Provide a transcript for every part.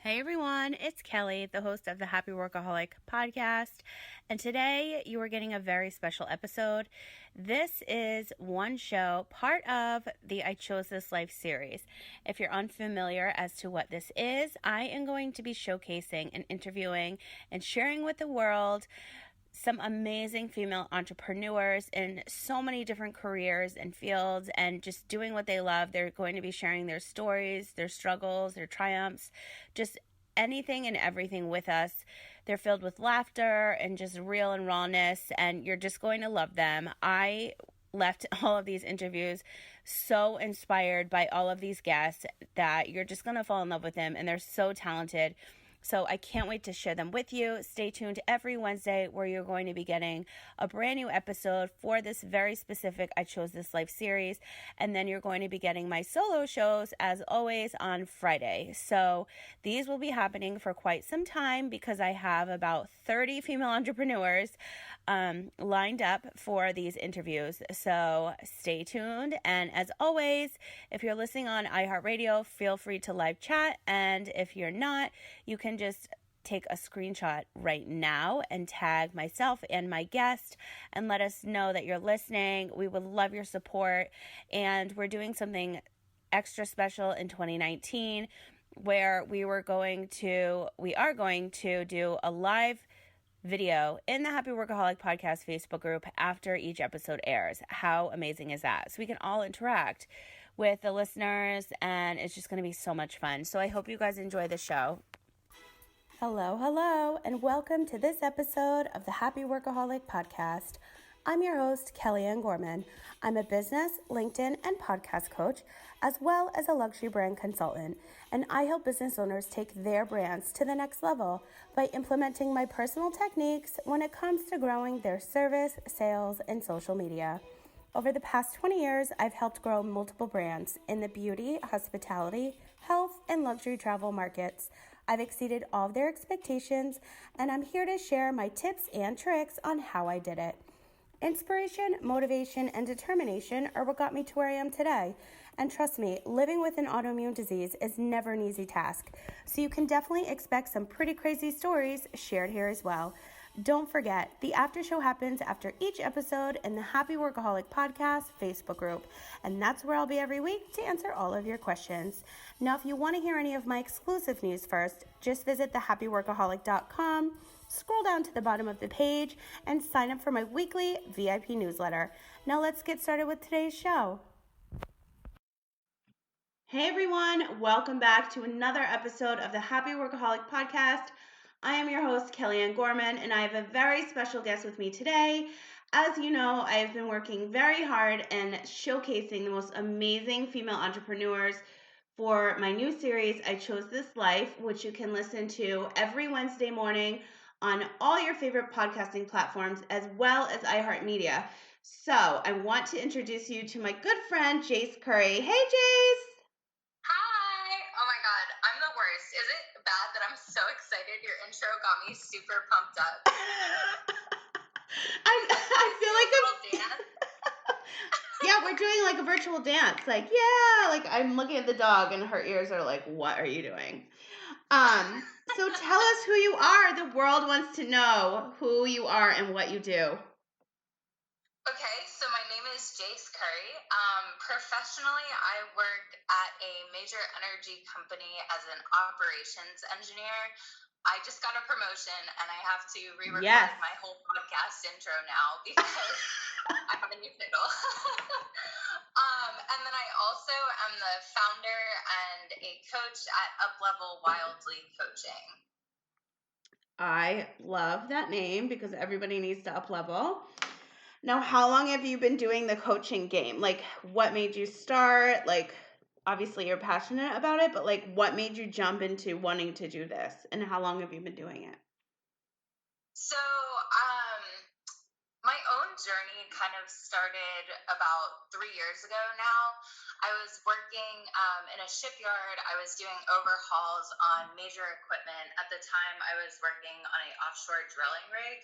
Hey everyone, it's Kelly, the host of the Happy Workaholic podcast, and today you are getting a very special episode. This is one show, part of the I Chose This Life series. If you're unfamiliar as to what this is, I am going to be showcasing and interviewing and sharing with the world some amazing female entrepreneurs in so many different careers and fields and just doing what they love. They're going to be sharing their stories, their struggles, their triumphs, just anything and everything with us. They're filled with laughter and just real and rawness, and you're just going to love them. I left all of these interviews so inspired by all of these guests that you're just going to fall in love with them, and they're so talented. So I can't wait to share them with you. Stay tuned every Wednesday where you're going to be getting a brand new episode for this very specific I Chose This Life series. And then you're going to be getting my solo shows as always on Friday. So these will be happening for quite some time because I have about 30 female entrepreneurs lined up for these interviews. So stay tuned. And as always, if you're listening on iHeartRadio, feel free to live chat. And if you're not, you can just take a screenshot right now and tag myself and my guest and let us know that you're listening. We would love your support. And we're doing something extra special in 2019 where we are going to do a live video in the Happy Workaholic Podcast Facebook group after each episode airs. How amazing is that? So we can all interact with the listeners, and it's just going to be so much fun. So I hope you guys enjoy the show. Hello, and welcome to this episode of the Happy Workaholic Podcast. I'm your host, Kellyanne Gorman. I'm a business, LinkedIn, and podcast coach, as well as a luxury brand consultant, and I help business owners take their brands to the next level by implementing my personal techniques when it comes to growing their service, sales, and social media. Over the past 20 years, I've helped grow multiple brands in the beauty, hospitality, health, and luxury travel markets. I've exceeded all of their expectations, and I'm here to share my tips and tricks on how I did it. Inspiration, motivation, and determination are what got me to where I am today. And trust me, living with an autoimmune disease is never an easy task. So you can definitely expect some pretty crazy stories shared here as well. Don't forget, the after show happens after each episode in the Happy Workaholic Podcast Facebook group, and that's where I'll be every week to answer all of your questions. Now, if you want to hear any of my exclusive news first, just visit thehappyworkaholic.com, scroll down to the bottom of the page, and sign up for my weekly VIP newsletter. Now let's get started with today's show. Hey everyone, welcome back to another episode of the Happy Workaholic Podcast. I am your host, Kellyanne Gorman, and I have a very special guest with me today. As you know, I have been working very hard and showcasing the most amazing female entrepreneurs for my new series, I Chose This Life, which you can listen to every Wednesday morning on all your favorite podcasting platforms, as well as iHeartMedia. So I want to introduce you to my good friend, Jace Curry. Hey, Jace! Hi! Oh my god, I'm the worst. Is it bad that I'm so excited? Your intro got me super pumped up. I feel like dance. Yeah, we're doing like a virtual dance. Like, yeah, like I'm looking at the dog and her ears are like, what are you doing? So tell us who you are. The world wants to know who you are and what you do. Okay, so my name is Jace Curry. Professionally, I work at a major energy company as an operations engineer. I just got a promotion and I have to re-record my whole podcast intro now because I have a new title. And then I also am the founder and a coach at Uplevel Wildly Coaching. I love that name because everybody needs to uplevel. Now, how long have you been doing the coaching game? Like, what made you start? Like, obviously you're passionate about it, but like, what made you jump into wanting to do this? And how long have you been doing it? So, my own journey kind of started about 3 years ago now. I was working in a shipyard. I was doing overhauls on major equipment. At the time, I was working on an offshore drilling rig,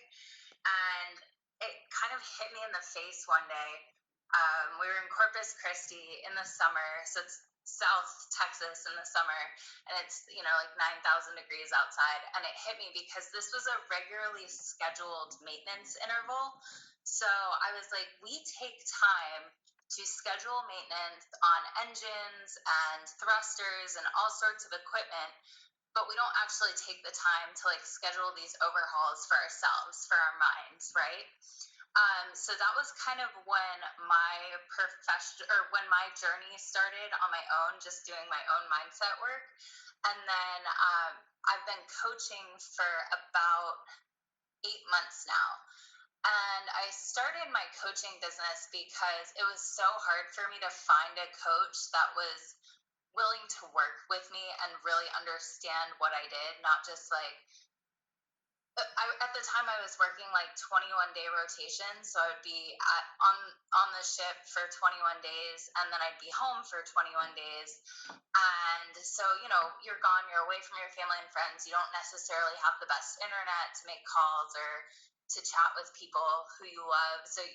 and it kind of hit me in the face one day. We were in Corpus Christi in the summer, so it's South Texas in the summer, and it's, like 9,000 degrees outside. And it hit me because this was a regularly scheduled maintenance interval. So I was like, we take time to schedule maintenance on engines and thrusters and all sorts of equipment, but we don't actually take the time to like schedule these overhauls for ourselves, for our minds, right? So that was kind of when when my journey started on my own, just doing my own mindset work. And then I've been coaching for about 8 months now. And I started my coaching business because it was so hard for me to find a coach that was willing to work with me and really understand what I did, not just like at the time I was working like 21-day rotations, so I would be on the ship for 21 days, and then I'd be home for 21 days. And so, you're gone, you're away from your family and friends. You don't necessarily have the best internet to make calls or to chat with people who you love. So,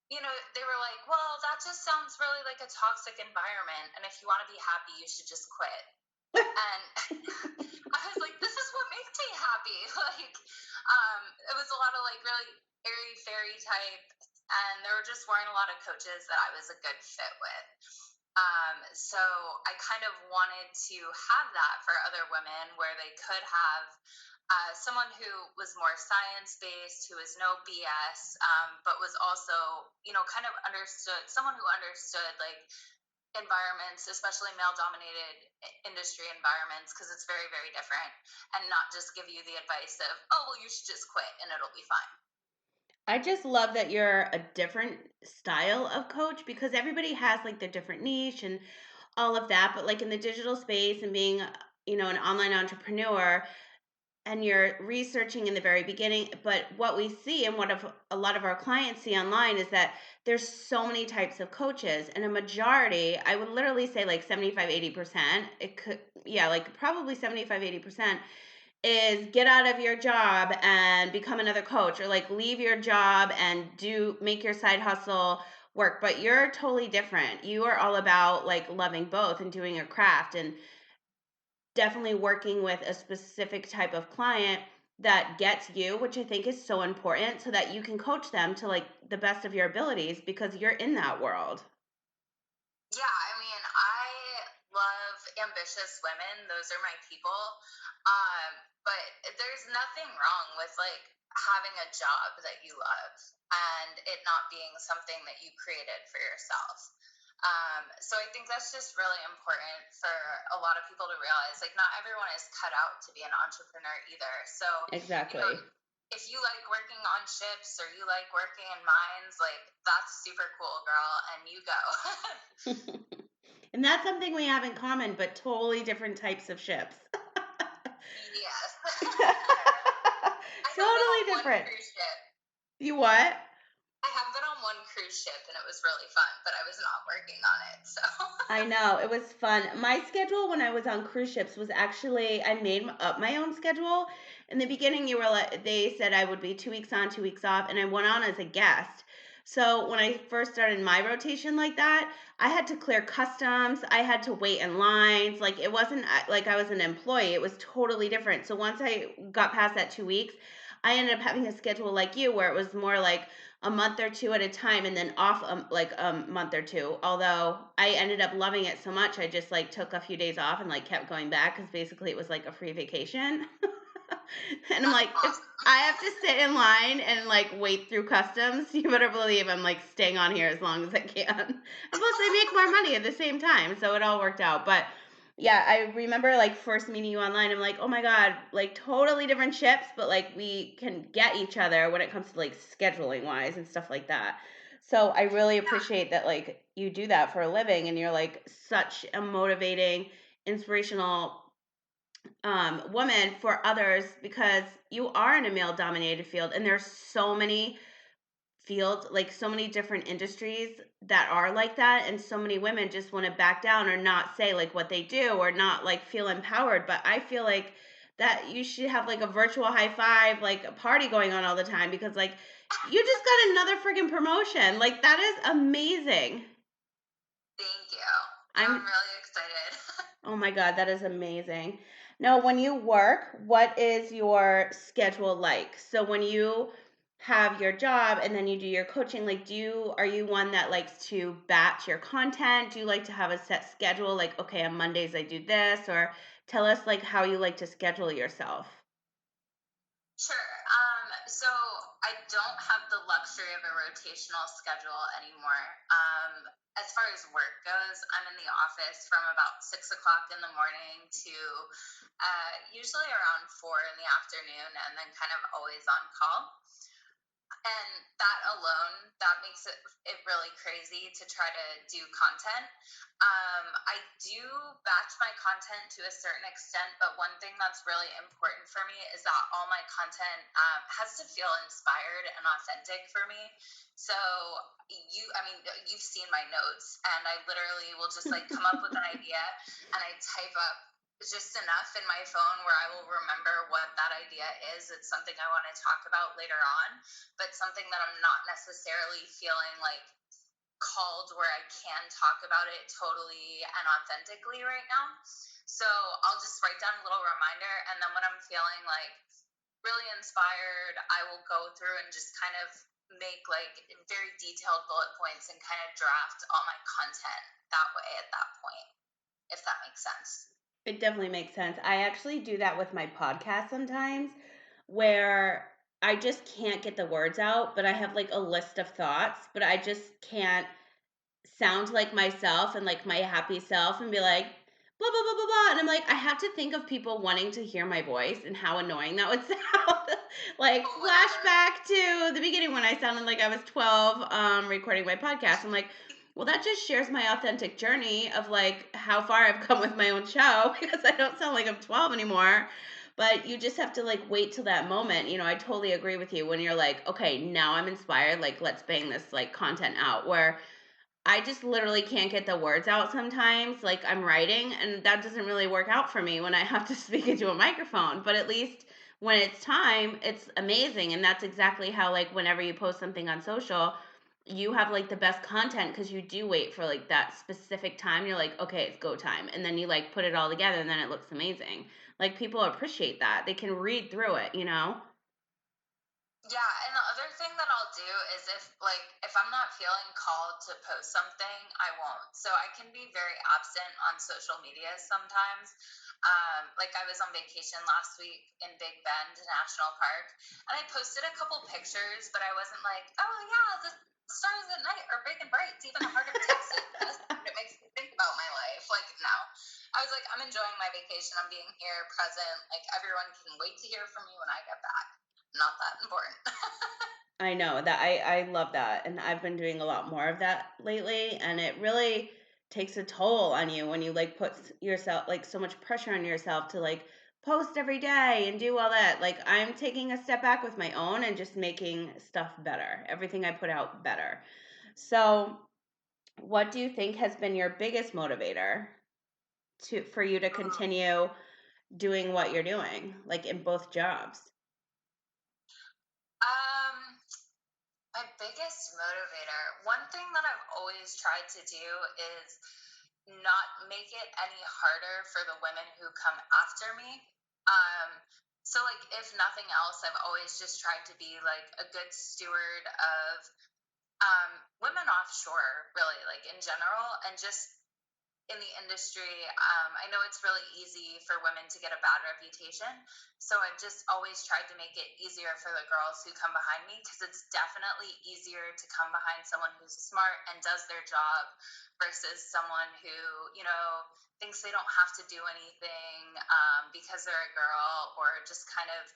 they were like, well, that just sounds really like a toxic environment. And if you want to be happy, you should just quit. And I was like, this is what makes me happy. Like, it was a lot of like really airy fairy type, and there just weren't a lot of coaches that I was a good fit with. So I kind of wanted to have that for other women, where they could have someone who was more science based, who was no BS, but was also, kind of understood, someone who understood like environments, especially male dominated industry environments, because it's very, very different, and not just give you the advice of, oh, well, you should just quit and it'll be fine. I just love that you're a different style of coach, because everybody has like their different niche and all of that. But like in the digital space and being, an online entrepreneur, and you're researching in the very beginning, but what we see and a lot of our clients see online is that there's so many types of coaches, and a majority, I would literally say like 75-80%, it could, yeah, like probably 75-80% is get out of your job and become another coach, or like leave your job and make your side hustle work. But you're totally different. You are all about like loving both and doing a craft, and definitely working with a specific type of client that gets you, which I think is so important, so that you can coach them to like the best of your abilities, because you're in that world. Yeah, I mean, I love ambitious women. Those are my people. But there's nothing wrong with like having a job that you love and it not being something that you created for yourself. So I think that's just really important for a lot of people to realize, like, not everyone is cut out to be an entrepreneur either. So, Exactly. if you like working on ships or you like working in mines, like, that's super cool, girl, and you go. And that's something we have in common, but totally different types of ships. Yes. I have been Totally on one different. cruise ship. You what? I have been on one cruise ship and it was really fun, but I was not working on it. So I know, it was fun. My schedule when I was on cruise ships was actually, I made up my own schedule. In the beginning, they said I would be 2 weeks on, 2 weeks off, and I went on as a guest. So when I first started my rotation like that, I had to clear customs. I had to wait in lines. Like it wasn't like I was an employee. It was totally different. So once I got past that 2 weeks, I ended up having a schedule like you, where it was more like a month or two at a time, and then off like a month or two. Although I ended up loving it so much, I just like took a few days off and like kept going back, because basically it was like a free vacation. And I'm that's like, if awesome. I have to sit in line and like wait through customs, you better believe I'm like staying on here as long as I can. And plus, I make more money at the same time, so it all worked out. But yeah, I remember like first meeting you online. I'm like, oh my god, like totally different ships, but like we can get each other when it comes to like scheduling wise and stuff like that. So I really appreciate that like you do that for a living, and you're like such a motivating, inspirational woman for others, because you are in a male dominated field, and there's so many fields, like so many different industries that are like that, and so many women just want to back down or not say like what they do, or not like feel empowered. But I feel like that you should have like a virtual high five, like a party going on all the time, because like you just got another freaking promotion. Like that is amazing. Thank you. I'm I'm really excited. Oh my God, that is amazing. Now, when you work, what is your schedule like? So when you have your job and then you do your coaching, like are you one that likes to batch your content? Do you like to have a set schedule like okay, on Mondays I do this, or tell us like how you like to schedule yourself? Sure. So I don't have the luxury of a rotational schedule anymore. As far as work goes, I'm in the office from about 6 o'clock in the morning to usually around 4 in the afternoon, and then kind of always on call. And that alone, that makes it really crazy to try to do content. I do batch my content to a certain extent, but one thing that's really important for me is that all my content has to feel inspired and authentic for me. So I mean, you've seen my notes, and I literally will just like come up with an idea and I type up just enough in my phone where I will remember what that idea is. It's something I want to talk about later on, but something that I'm not necessarily feeling like called where I can talk about it totally and authentically right now. So I'll just write down a little reminder, and then when I'm feeling like really inspired, I will go through and just kind of make like very detailed bullet points and kind of draft all my content that way at that point, if that makes sense. It definitely makes sense. I actually do that with my podcast sometimes where I just can't get the words out, but I have like a list of thoughts, but I just can't sound like myself and like my happy self and be like blah blah blah blah blah, and I'm like, I have to think of people wanting to hear my voice and how annoying that would sound. Like Oh, whatever. flashback to the beginning when I sounded like I was 12 recording my podcast. I'm like, well, that just shares my authentic journey of like how far I've come with my own show because I don't sound like I'm 12 anymore. But you just have to like wait till that moment. I totally agree with you when you're like, okay, now I'm inspired, like let's bang this like content out, where I just literally can't get the words out sometimes. Like I'm writing, and that doesn't really work out for me when I have to speak into a microphone. But at least when it's time, it's amazing. And that's exactly how, like, whenever you post something on social, you have like the best content because you do wait for like that specific time. You're like, okay, it's go time. And then you like put it all together, and then it looks amazing. Like people appreciate that. They can read through it, you know? Yeah, and the other thing that I'll do is if I'm not feeling called to post something, I won't. So I can be very absent on social media sometimes. Like I was on vacation last week in Big Bend National Park, and I posted a couple pictures, but I wasn't like, oh yeah, the stars at night are big and bright. It's even harder to Texas. And this is what it makes me think about my life. Like no, I was like, I'm enjoying my vacation. I'm being here, present. Like everyone can wait to hear from me when I get back. Not that important. I know that I love that, and I've been doing a lot more of that lately, and it really takes a toll on you when you like put yourself like so much pressure on yourself to like post every day and do all that. Like I'm taking a step back with my own and just making stuff better. Everything I put out better. So, what do you think has been your biggest motivator to for you to continue doing what you're doing, like in both jobs? um, my biggest motivator, one thing that I've always tried to do is not make it any harder for the women who come after me. Um, so like if nothing else, I've always just tried to be like a good steward of women offshore, really, like in general, and just in the industry, I know it's really easy for women to get a bad reputation. So I've just always tried to make it easier for the girls who come behind me because it's definitely easier to come behind someone who's smart and does their job versus someone who, thinks they don't have to do anything because they're a girl or just kind of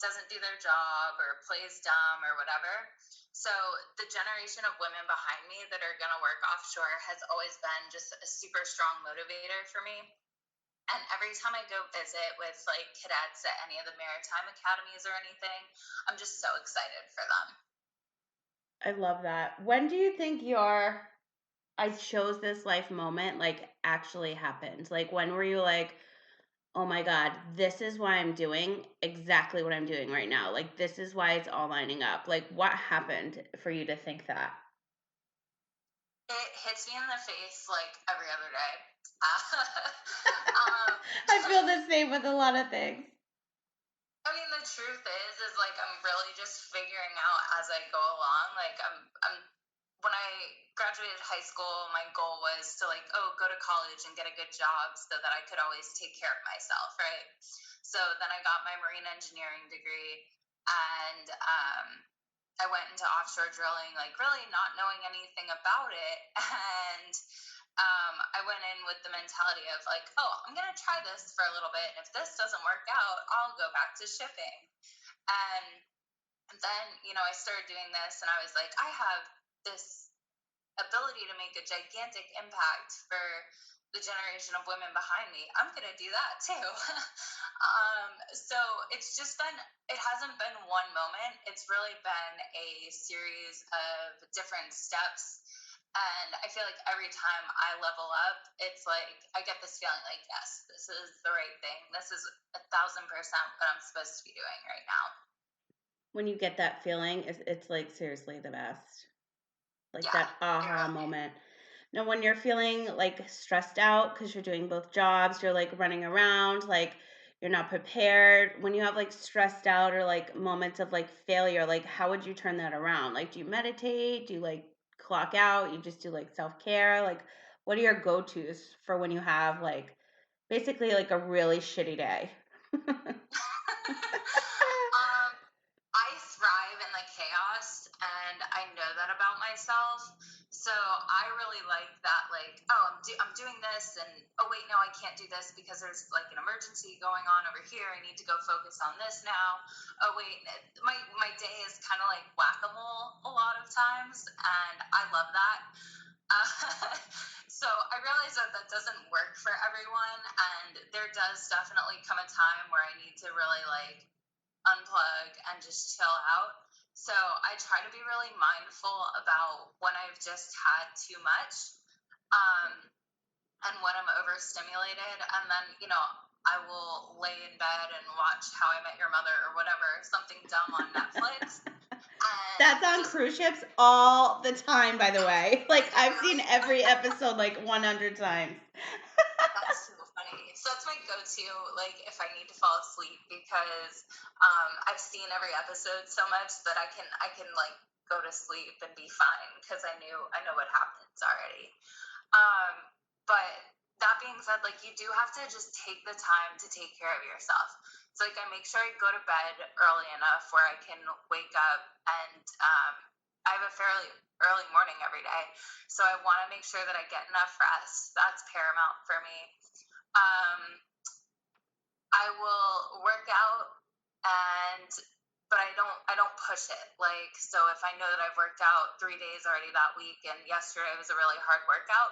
doesn't do their job or plays dumb or whatever. So the generation of women behind me that are going to work offshore has always been just a super strong motivator for me. And every time I go visit with like cadets at any of the maritime academies or anything, I'm just so excited for them. I love that. When do you think your I chose this life moment like actually happened? Like when were you like, "Oh my god, this is why I'm doing exactly what I'm doing right now. Like this is why it's all lining up." Like what happened for you to think that? It hits me in the face like every other day. um, I feel the same with a lot of things. I mean, the truth is like I'm really just figuring out as I go along. Like I'm when I graduated high school, my goal was to like, oh, go to college and get a good job so that I could always take care of myself, right? So then I got my marine engineering degree, and I went into offshore drilling, like really not knowing anything about it, and I went in with the mentality of like, oh, I'm gonna try this for a little bit, and if this doesn't work out, I'll go back to shipping. And then, I started doing this, and I was like, I have this ability to make a gigantic impact for the generation of women behind me. I'm going to do that too. So it's just been, it hasn't been one moment. It's really been a series of different steps. And I feel like every time I level up, it's like I get this feeling like, yes, this is the right thing. This is 1,000% what I'm supposed to be doing right now. When you get that feeling, it's like seriously the best. Like Yeah, that it aha really moment. Now, when you're feeling like stressed out because you're doing both jobs, you're like running around, like you're not prepared. When you have like stressed out or like moments of like failure, like how would you turn that around? Like, do you meditate? Do you like clock out? You just do like self care? Like, what are your go tos for when you have like basically like a really shitty day? um, I thrive in the chaos, and I know that about myself. So I really like that. Like, oh, I'm doing this, and oh wait, no, I can't do this because there's like an emergency going on over here. I need to go focus on this now. Oh wait, my day is kind of like whack a mole a lot of times, and I love that. Uh, so I realize that that doesn't work for everyone, and there does definitely come a time where I need to really like unplug and just chill out. So I try to be really mindful about when I've just had too much, um, and when I'm overstimulated. And then, I will lay in bed and watch How I Met Your Mother or whatever, something dumb on Netflix, and That's on just cruise ships all the time, by the way. Like, I've seen really. every episode like 100 times. That's so funny. So that's my go-to, like if I need to fall asleep, because I've seen every episode so much that I can like go to sleep and be fine because I know what happens already. Um, but that being said, like you do have to just take the time to take care of yourself. So like I make sure I go to bed early enough where I can wake up, and I have a fairly early morning every day. So I want to make sure that I get enough rest. That's paramount for me. Um, I will work out, and but I don't push it. Like, so if I know that I've worked out 3 days already that week, and yesterday was a really hard workout,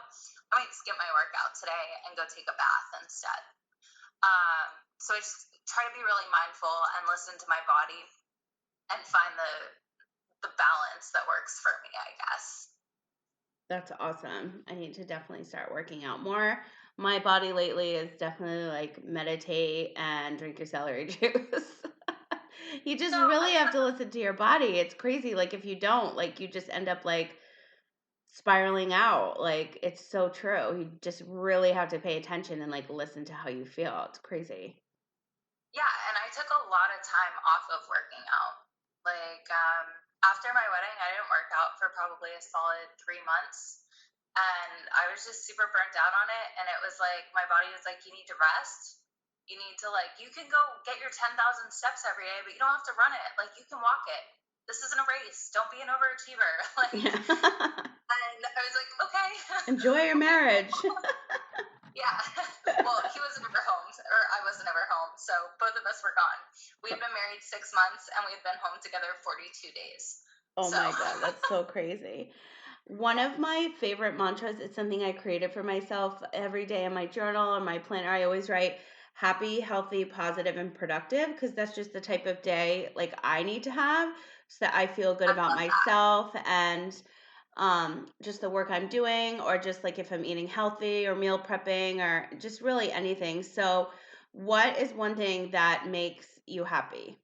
I might skip my workout today and go take a bath instead. So I just try to be really mindful and listen to my body and find the balance that works for me, I guess. That's awesome. I need to definitely start working out more. My body lately is definitely like meditate and drink your celery juice. You just No, really have to listen to your body. It's crazy. Like, if you don't, like, you just end up like spiraling out. Like, it's so true. You just really have to pay attention and like listen to how you feel. It's crazy. yeah, and I took a lot of time off of working out. Like, after my wedding, I didn't work out for probably a solid 3 months. And I was just super burnt out on it. And it was like, my body was like, you need to rest. You need to, like, you can go get your 10,000 steps every day, but you don't have to run it. Like, you can walk it. This isn't a race. Don't be an overachiever. Like, Yeah. and I was like, okay. Enjoy your Okay, marriage. cool. Yeah. Well, he was never home, or I was never home. So both of us were gone. We had been married 6 months, and we had been home together 42 days. Oh So, my God, that's so crazy. One yeah. of my favorite mantras, it's something I created for myself every day in my journal or my planner. I always write happy, healthy, positive, and productive because that's just the type of day like I need to have so that I feel good I about love that. myself and just the work I'm doing, or just like if I'm eating healthy or meal prepping or just really anything. So, what is one thing that makes you happy?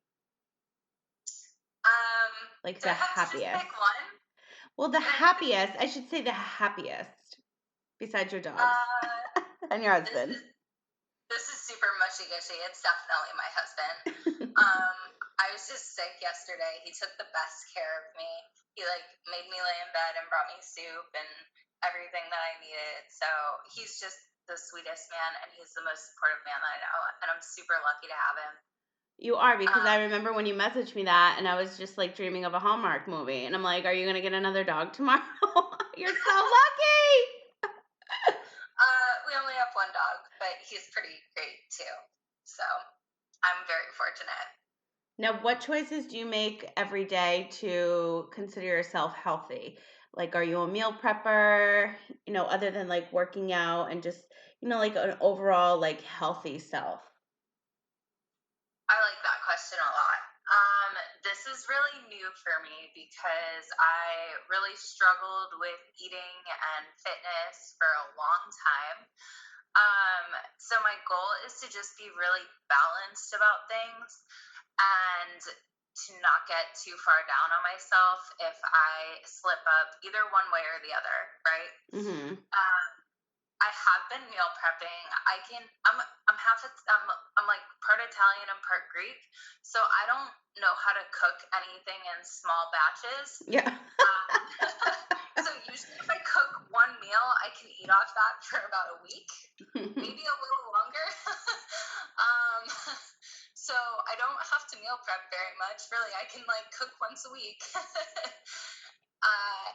Um, Like do the I have to just pick happiest? one? Well, the happiest, I should say the happiest, besides your dogs and your This husband. is this is super mushy gushy. It's definitely my husband. I was just sick yesterday. He took the best care of me. He like made me lay in bed and brought me soup and everything that I needed. So he's just the sweetest man, and he's the most supportive man that I know, and I'm super lucky to have him. You are, because Um, I remember when you messaged me that, and I was just like dreaming of a Hallmark movie, and I'm like, are you gonna get another dog tomorrow? You're so lucky. we only have one dog, but he's pretty great too. So I'm very fortunate. Now, what choices do you make every day to consider yourself healthy? Like, are you a meal prepper, other than like working out and just, like an overall like healthy self? I like that question a lot. This is really new for me because I really struggled with eating and fitness for a long time. So my goal is to just be really balanced about things and to not get too far down on myself if I slip up either one way or the other, right? Mm-hmm. Um, I have been meal prepping. I'm half I'm like part Italian and part Greek, so I don't know how to cook anything in small batches. Yeah. So usually if I cook one meal, I can eat off that for about a week, maybe a little longer. um, so I don't have to meal prep very much. Really, I can like cook once a week.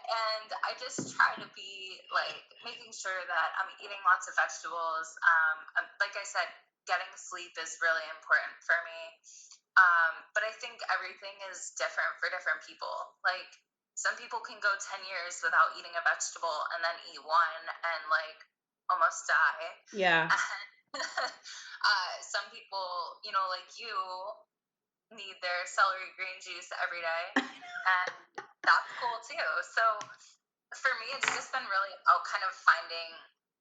And I just try to be like making sure that I'm eating lots of vegetables. Like I said, getting sleep is really important for me. But I think everything is different for different people. Like some people can go 10 years without eating a vegetable and then eat one and like almost die. Yeah. Some people, like you, need their celery green juice every day, and that's cool too. So for me, it's just been really kind of finding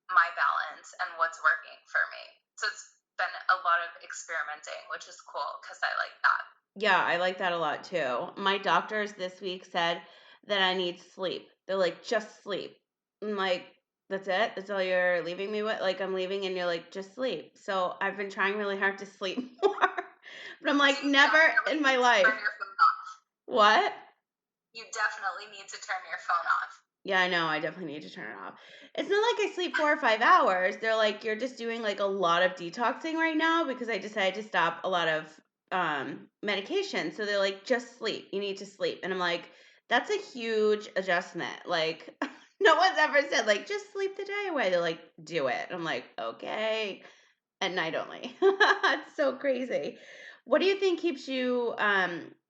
my balance and what's working for me. So it's been a lot of experimenting, which is cool because I like that. Yeah, I like that a lot too. My doctors this week said that I need sleep. They're like, just sleep. I'm like, that's it? That's all you're leaving me with? Like, I'm leaving and you're like, just sleep. So I've been trying really hard to sleep more. But I'm like, So you never definitely in my need to life. turn your phone off. What? You definitely need to turn your phone off. Yeah, I know. I definitely need to turn it off. It's not like I sleep 4 or 5 hours. They're like, you're just doing like a lot of detoxing right now because I decided to stop a lot of medication. So they're like, just sleep. You need to sleep. And I'm like, that's a huge adjustment. Like, no one's ever said, like, just sleep the day away. They're like, do it. I'm like, okay. At night only. It's so crazy. What do you think keeps you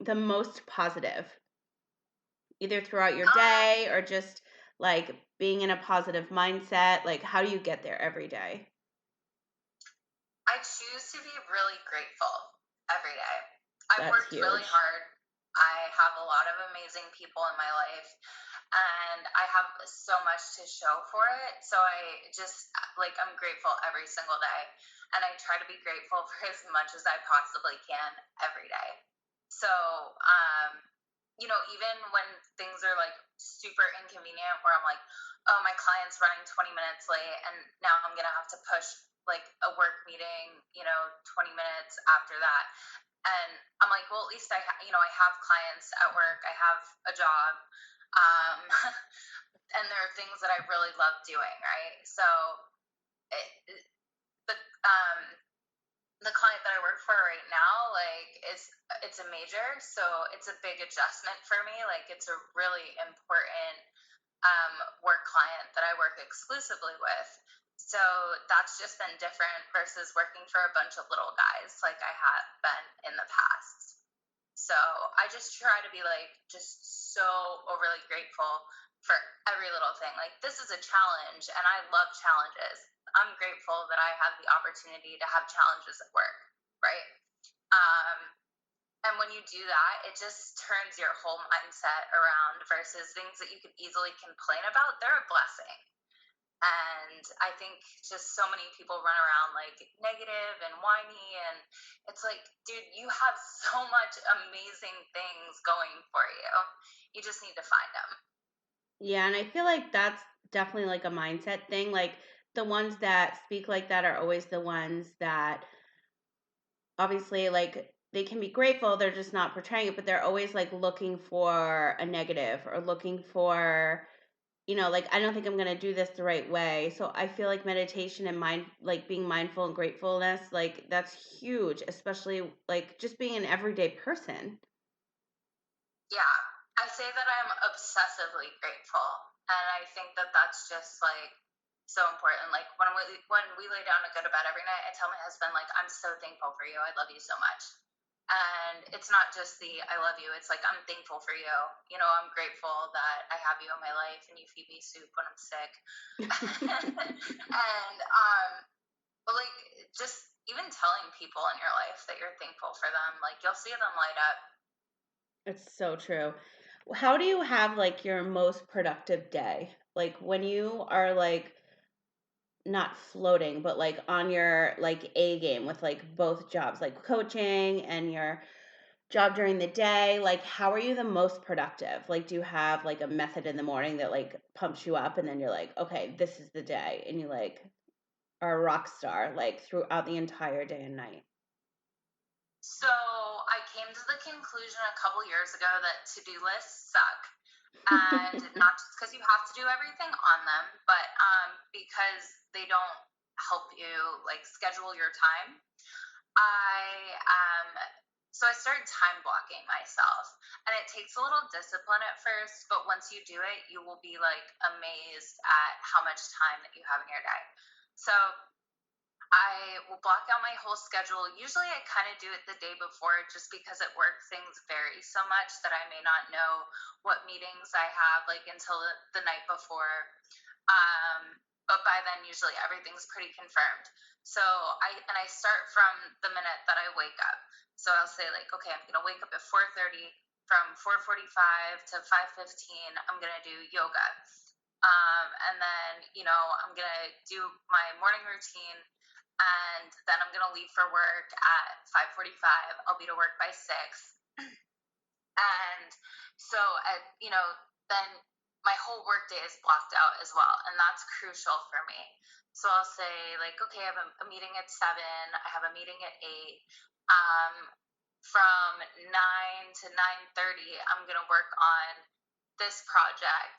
the most positive? Either throughout your Um, day or just like being in a positive mindset? Like, how do you get there every day? I choose to be really grateful every day. I've That's worked really huge. hard. I have a lot of amazing people in my life, and I have so much to show for it. So I just like I'm grateful every single day, and I try to be grateful for as much as I possibly can every day. So, even when things are like super inconvenient, where I'm like, oh, my client's running 20 minutes late, and now I'm gonna have to push like a work meeting, 20 minutes after that. And I'm like, well, at least I have clients at work. I have a job. Um, and there are things that I really love doing, right? So the the client that I work for right now, like, it's a major, so it's a big adjustment for me. Like, it's a really important work client that I work exclusively with. So that's just been different versus working for a bunch of little guys like I have been in the past. So I just try to be like just so overly grateful for every little thing. Like this is a challenge and I love challenges. I'm grateful that I have the opportunity to have challenges at work, right? Um, and when you do that, it just turns your whole mindset around versus things that you could easily complain about. They're a blessing. And I think just so many people run around like negative and whiny. And it's like, dude, you have so much amazing things going for you. You just need to find them. Yeah, and I feel like that's definitely like a mindset thing. Like the ones that speak like that are always the ones that obviously like they can be grateful, they're just not portraying it, but they're always like looking for a negative or looking for, like I don't think I'm going to do this the right way. So I feel like meditation and like being mindful and gratefulness, like that's huge, especially like just being an everyday person. Yeah, I say that I'm obsessively grateful, and I think that that's just like so important. Like when we lay down to go to bed every night, I tell my husband like I'm so thankful for you. I love you so much. And it's not just the I love you. It's like I'm thankful for you. I'm grateful that I have you in my life and you feed me soup when I'm sick. And but like just even telling people in your life that you're thankful for them, like you'll see them light up. It's so true. How do you have like your most productive day? Like when you are like not floating, but like on your like A game with like both jobs, like coaching and your job during the day, like how are you the most productive? Like do you have like a method in the morning that like pumps you up and then you're like, okay, this is the day and you like are a rock star like throughout the entire day and night? So I came to the conclusion a couple years ago that to-do lists suck. And not just because you have to do everything on them, but because they don't help you like schedule your time. I so I started time blocking myself, and it takes a little discipline at first, but once you do it, you will be like amazed at how much time that you have in your day. So I will block out my whole schedule. Usually, I kind of do it the day before just because at work things vary so much that I may not know what meetings I have like until the night before. But by then, usually everything's pretty confirmed. So I start from the minute that I wake up. So I'll say like, okay, I'm gonna wake up at 4:30. From 4:45 to 5:15, I'm gonna do yoga. And then I'm gonna do my morning routine, and then I'm gonna leave for work at 5:45. I'll be to work by 6, and so then my whole work day is blocked out as well, and that's crucial for me. So I'll say like, okay, I have a meeting at 7. I have a meeting at 8. Um, from 9 to 9:30, I'm gonna work on this project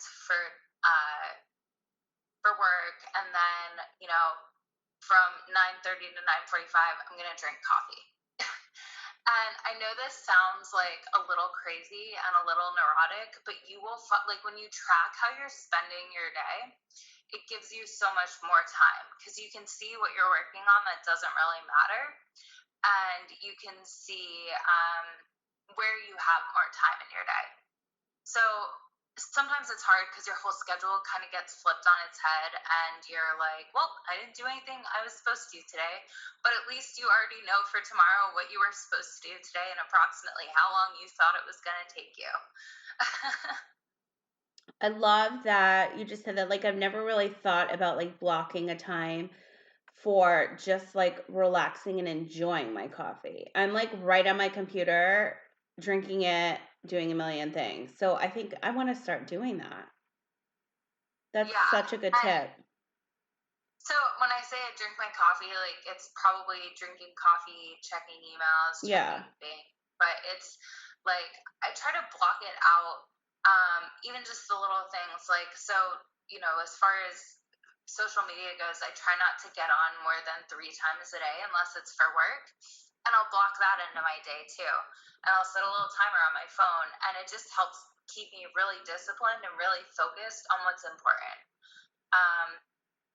uh, for work, and then from 9:30 to 9:45, I'm gonna drink coffee. And I know this sounds like a little crazy and a little neurotic, but you will like when you track how you're spending your day, it gives you so much more time because you can see what you're working on that doesn't really matter, and you can see where you have more time in your day. So sometimes it's hard because your whole schedule kind of gets flipped on its head, and you're like, well, I didn't do anything I was supposed to do today, but at least you already know for tomorrow what you were supposed to do today and approximately how long you thought it was going to take you. I love that you just said that. Like, I've never really thought about like blocking a time for just like relaxing and enjoying my coffee. I'm like right on my computer, drinking it, doing a million things. So I think I want to start doing that. That's Yeah. such a good And tip. so when I say I drink my coffee, like it's probably drinking coffee, checking emails, Yeah. checking Bing, but it's like I try to block it out. Even just the little things like so, as far as social media goes, I try not to get on more than 3 times a day unless it's for work. And I'll block that into my day too. And I'll set a little timer on my phone, and it just helps keep me really disciplined and really focused on what's important. Um,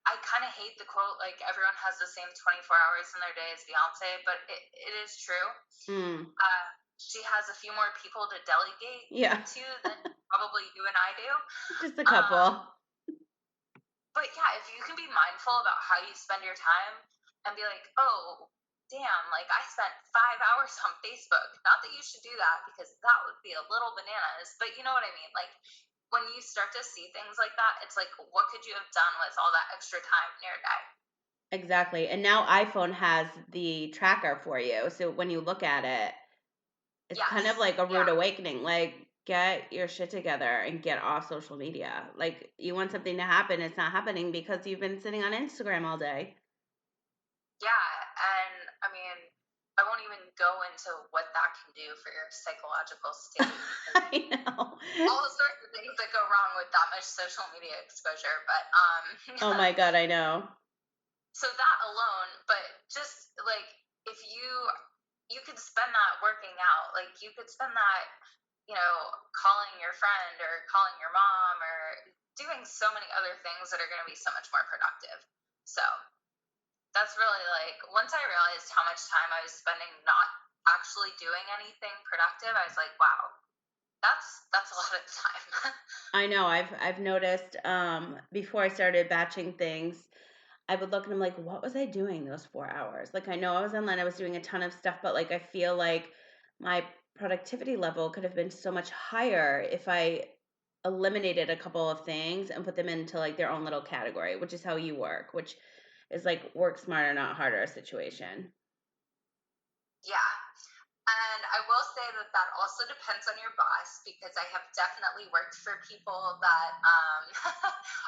I kind of hate the quote like everyone has the same 24 hours in their day as Beyonce, but it is true. Mm. She has a few more people to delegate Yeah. to than probably you and I do. Just a Um, couple. but yeah, if you can be mindful about how you spend your time and be like, oh, damn, like I spent 5 hours on Facebook. Not that you should do that because that would be a little bananas, but you know what I mean? Like when you start to see things like that, it's like, what could you have done with all that extra time in your day? Exactly. And now iPhone has the tracker for you. So when you look at it, it's kind of Yes. like a rude Yeah. awakening. Like get your shit together and get off social media. Like, you want something to happen, it's not happening because you've been sitting on Instagram all day. Yeah, and I mean, I won't even go into what that can do for your psychological state because I know. all sorts of things that go wrong with that much social media exposure. But Oh my God, I know. so that alone, but just like if you could spend that working out, like you could spend that, calling your friend or calling your mom or doing so many other things that are going to be so much more productive. So that's really like once I realized how much time I was spending not actually doing anything productive, I was like, wow, that's a lot of time. I know. I've noticed before I started batching things, I would look and I'm like, what was I doing those 4 hours? Like, I know I was online, I was doing a ton of stuff, but like I feel like my productivity level could have been so much higher if I eliminated a couple of things and put them into like their own little category, which is how you work, which is like work smarter, not harder situation. Yeah. And I will say that that also depends on your boss because I have definitely worked for people that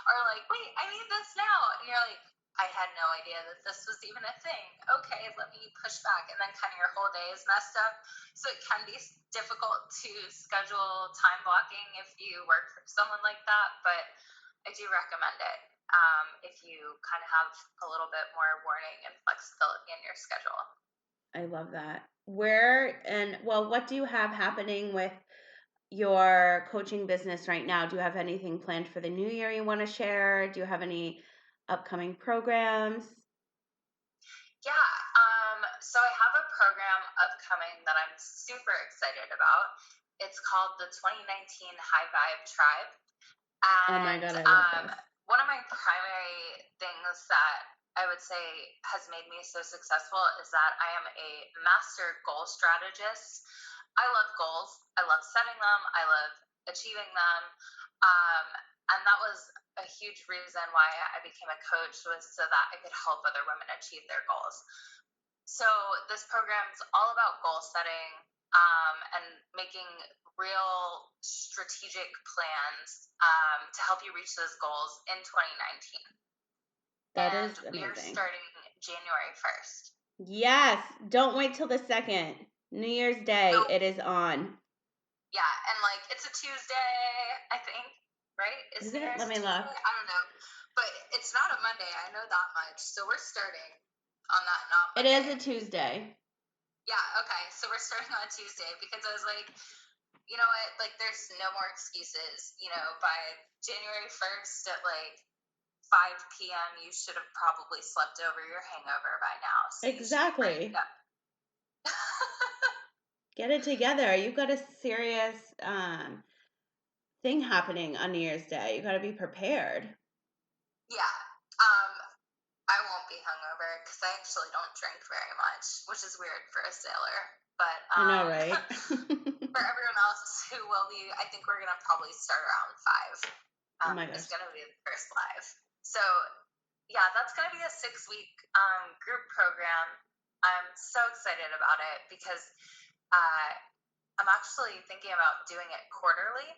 are like, wait, I need this now. And you're like, I had no idea that this was even a thing. Okay, let me push back. And then kind of your whole day is messed up. So it can be difficult to schedule time blocking if you work for someone like that. But I do recommend it if you kind of have a little bit more warning and flexibility in your schedule. I love that. What do you have happening with your coaching business right now? Do you have anything planned for the new year you want to share? Do you have any upcoming programs? Yeah, so I have a program upcoming that I'm super excited about. It's called the 2019 High Vibe Tribe. Oh my And God, I love this. one of my primary things that I would say has made me so successful is that I am a master goal strategist. I love goals, I love setting them, I love achieving them. Um, and that was a huge reason why I became a coach was so that I could help other women achieve their goals. So this program's all about goal setting and making real strategic plans to help you reach those goals in 2019. That And is we are amazing. starting January 1st. Yes, don't wait till the second. New Year's Day, So it is on. yeah, and like it's a Tuesday, I think, right? Is Is New it? Year's Let a me look. Tuesday? I don't know. But it's not a Monday, I know that much. So we're starting on that not It is Monday. a Tuesday. Yeah, okay. So we're starting on Tuesday because I was like, you know what? Like, there's no more excuses. By January 1st at like 5 p.m., you should have probably slept over your hangover by now. So you should be ready to Exactly. go. Get it together. You've got a serious thing happening on New Year's Day. You got to be prepared. Yeah. Um, I won't be hungover because I actually don't drink very much, which is weird for a sailor. But I know, right? for everyone else who will be, I think we're going to probably start around 5. Oh my Is gosh. going to be the first live. So yeah, that's going to be a 6-week group program. I'm so excited about it because uh, I'm actually thinking about doing it quarterly.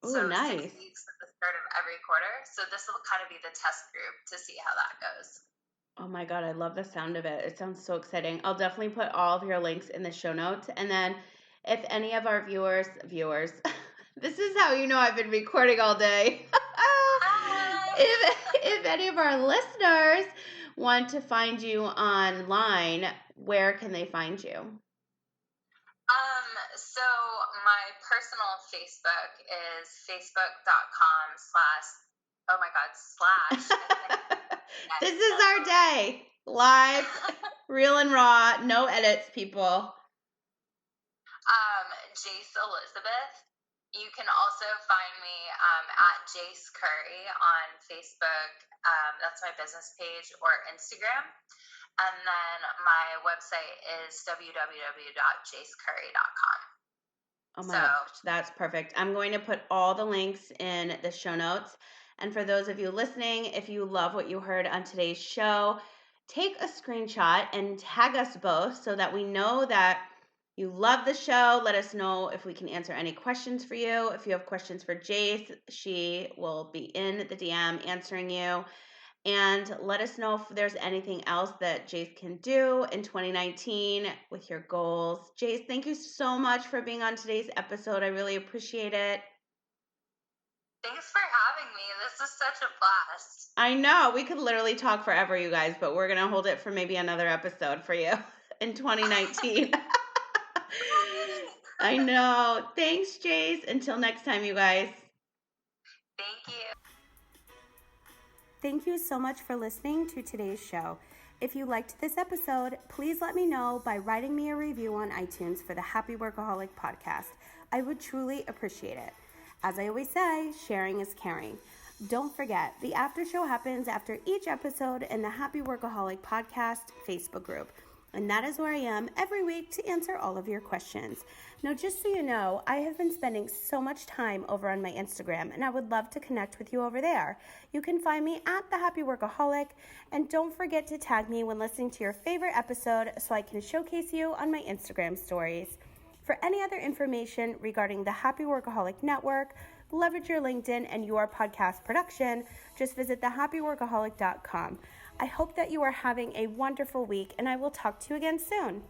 Oh, So six nice. weeks at the start of every quarter. So this will kind of be the test group to see how that goes. Oh my God, I love the sound of it. It sounds so exciting. I'll definitely put all of your links in the show notes. And then if any of our viewers, this is how you know I've been recording all day. Hi. If any of our listeners want to find you online, where can they find you? So my personal Facebook is facebook.com/, oh my God, slash, I can't even This is our ever. day. Live, real and raw, no edits, people. Jace Elizabeth. You can also find me at Jace Curry on Facebook. That's my business page, or Instagram. And then my website is www.jacecurry.com. Oh my So, gosh, that's perfect. I'm going to put all the links in the show notes. And for those of you listening, if you love what you heard on today's show, take a screenshot and tag us both so that we know that you love the show, let us know if we can answer any questions for you. If you have questions for Jace, she will be in the DM answering you. And let us know if there's anything else that Jace can do in 2019 with your goals. Jace, thank you so much for being on today's episode. I really appreciate it. Thanks for having me. This is such a blast. I know. We could literally talk forever, you guys, but we're going to hold it for maybe another episode for you in 2019. I know. Thanks, Jace. Until next time, you guys. Thank you. Thank you so much for listening to today's show. If you liked this episode, please let me know by writing me a review on iTunes for the Happy Workaholic podcast. I would truly appreciate it. As I always say, sharing is caring. Don't forget, the after show happens after each episode in the Happy Workaholic podcast Facebook group. And that is where I am every week to answer all of your questions. Now, just so you know, I have been spending so much time over on my Instagram, and I would love to connect with you over there. You can find me at The Happy Workaholic, and don't forget to tag me when listening to your favorite episode so I can showcase you on my Instagram stories. For any other information regarding the Happy Workaholic Network, leverage your LinkedIn and your podcast production, just visit thehappyworkaholic.com. I hope that you are having a wonderful week, and I will talk to you again soon.